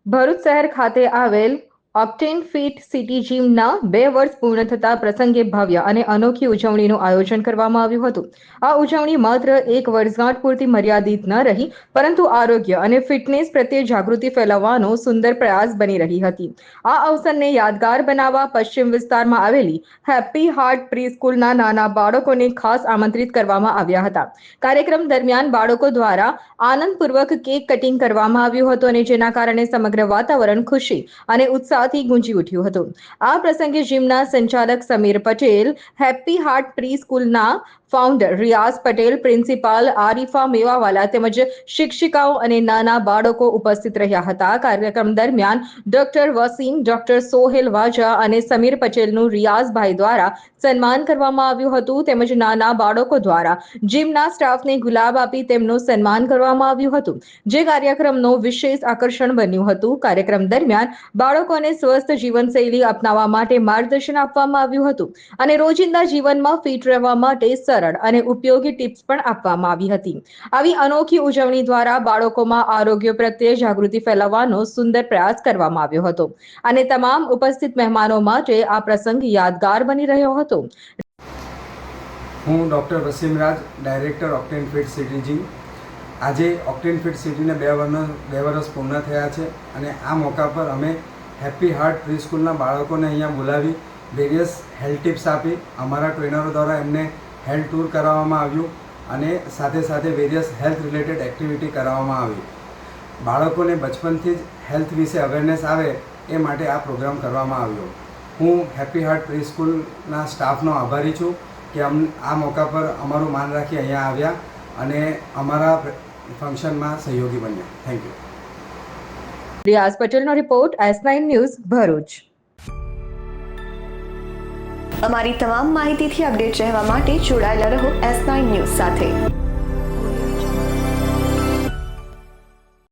ભરૂચ શહેર ખાતે આવેલ ઓક્ટેન ફિટ સિટી જીમના 2 વર્ષ પૂર્ણ થતા પ્રસંગે ભવ્ય અને અનોખી ઉજવણીનું આયોજન કરવામાં આવ્યું હતું. આ ઉજવણી માત્ર એક વર્ષગાંઠ પૂરતી મર્યાદિત ન રહી, પરંતુ આરોગ્ય અને ફિટનેસ પ્રત્યે જાગૃતિ ફેલાવવાનો સુંદર પ્રયાસ બની રહી હતી. આ અવસરને યાદગાર બનાવવા પશ્ચિમ વિસ્તારમાં આવેલી હેપી હાર્ટ પ્રી-સ્કૂલના નાના બાળકોને ખાસ આમંત્રિત કરવામાં આવ્યા હતા. કાર્યક્રમ દરમિયાન બાળકો દ્વારા આનંદપૂર્વક કેક કટિંગ કરવામાં આવ્યું હતું અને જેના કારણે સમગ્ર વાતાવરણ ખુશી અને ઉત્સાહથી ગુંજી ઉઠ્યું હતું. આ પ્રસંગે જીમના સંચાલક Samir Patel, happy heart pre સ્કૂલના ફાઉન્ડર રિયાઝ પટેલ, પ્રિન્સિપાલ આરિફા મેવાવાલા તેમજ શિક્ષિકાઓ અને નાના બાળકો ઉપસ્થિત રહ્યા હતા. કાર્યક્રમ દરમિયાન ડોક્ટર વસીમ, ડોક્ટર સોહેલ વાજા અને સમીર પટેલનું રિયાઝભાઈ દ્વારા સન્માન કરવામાં આવ્યું હતું તેમજ નાના બાળકો દ્વારા જીમના સ્ટાફને ગુલાબ આપી તેમનું સન્માન કરવામાં આવ્યું હતું, જે કાર્યક્રમનો વિશેષ આકર્ષણ બન્યું હતું. કાર્યક્રમ દરમિયાન બાળકોને સ્વસ્થ જીવનશૈલી અપનાવવા માટે માર્ગદર્શન આપવામાં આવ્યું હતું અને રોજિંદા જીવનમાં ફિટ રહેવા માટે સરળ અને ઉપયોગી ટિપ્સ પણ આપવામાં આવી હતી. આવી અનોખી ઉજવણી દ્વારા બાળકોમાં આરોગ્ય પ્રત્યે જાગૃતિ ફેલાવવાનો સુંદર પ્રયાસ કરવામાં આવ્યો હતો અને તમામ ઉપસ્થિત મહેમાનો માટે આ પ્રસંગ યાદગાર બની રહ્યો હતો. હું doctor Wasim Raj, director Octane fit city gym. આજે ઓક્ટેન ફિટ સિટીને 2 વર્ષ પૂર્ણ થયા છે અને આ મોકા પર અમે હેપી હાર્ટ પ્રી સ્કૂલના બાળકોને અહીંયા બોલાવી વેરિયસ હેલ્થ ટિપ્સ આપી. અમારા ટ્રેનરો દ્વારા એમને હેલ્થ ટૂર કરાવવામાં આવ્યું અને સાથે સાથે વેરિયસ હેલ્થ રિલેટેડ એક્ટિવિટી કરાવવામાં આવી. બાળકોને બચપનથી જ હેલ્થ વિશે અવેરનેસ આવે એ માટે આ પ્રોગ્રામ કરવામાં આવ્યો. હું હેપી હાર્ટ પ્રી સ્કૂલના સ્ટાફનો આભારી છું કે આ મોકા પર અમારું માન રાખી અહીંયા આવ્યા અને અમારા ફંક્શનમાં સહયોગી બન્યા. Thank you. રિયાઝ પટેલનો રિપોર્ટ, S9 ન્યૂઝ, ભરૂચ. અમારી તમામ માહિતીથી અપડેટ રહેવા માટે જોડાયેલા રહો S9 ન્યૂઝ સાથે.